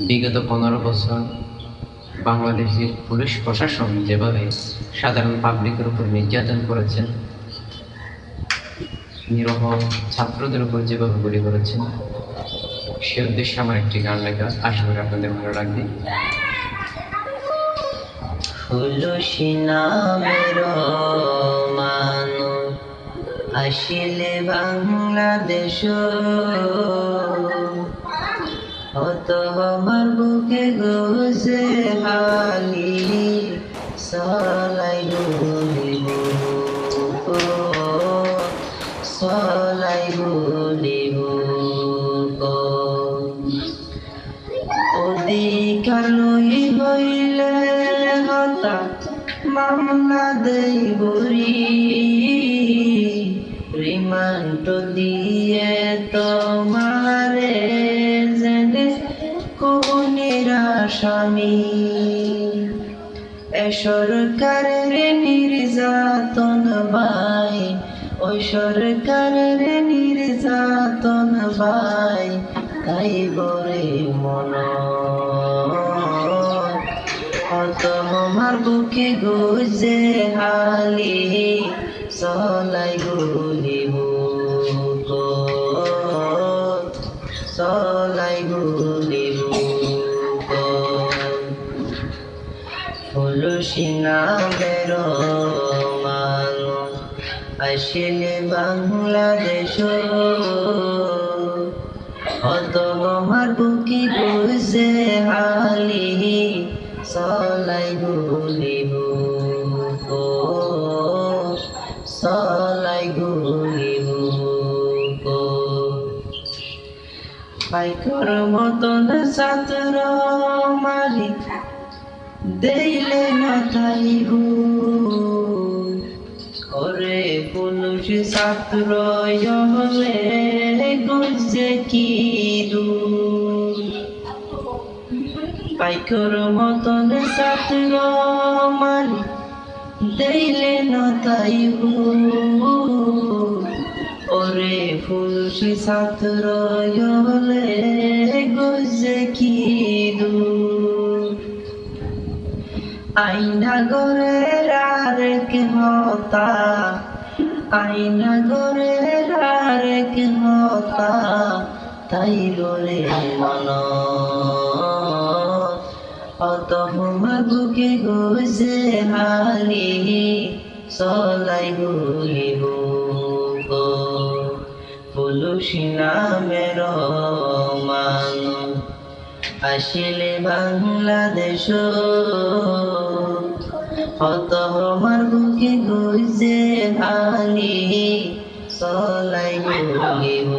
বিগত 15 বছর বাংলাদেশের পুলিশ প্রশাসন যেভাবে সাধারণ পাবলিকের উপর নির্যাতন করেছেন, নিরহ ছাত্রদের উপর যেভাবে গুলি করেছেন, সে উদ্দেশ্যে আমার একটি গান লেখা, আশা করি আপনাদের ভালো লাগবে। আসিলে বাংলাদেশ হত আমার বুকে গোসে হালি সলাই গুলিব সলাই গুলিব অধিকার লই হইলে হতা মামলা দেই বরি রিমান্ড দিয়ে তোমারে জেনে খুনের আসামি এ সরকারের নির্যাতন ভাই ওই সরকারের নির্যাতন ভাই তাই বরে মন অত আমার বুকে গুজে হালি সলাই গুলিব সলাই গুলিব ফুলসি নামের মানুষ আসিলে বাংলাদেশ অত আমার বুকে গুজে হালি সলাই গুলিব সলাই গুলিব পাইকর মতন ছাত্র মালিক দেইলে মাথাইব ওরে পুলিশ ছাত্র হলে গুজে কি দূর পাইকর মতন ছাত্র মালিক দেইলে নতাইব ওরে ফুলসি ছাত্র হলে গুজে কি দূর আইনা গরের আরেক হতা আইনা গরের আরেক হতা তাই বলে মন অত আমার বুকে গুজে হালি সলাই গুলিব পুলুষি নামের মানুষ আসিলে বাংলাদেশ অত আমার বুকে গুজে হালি সলাই গুলিব।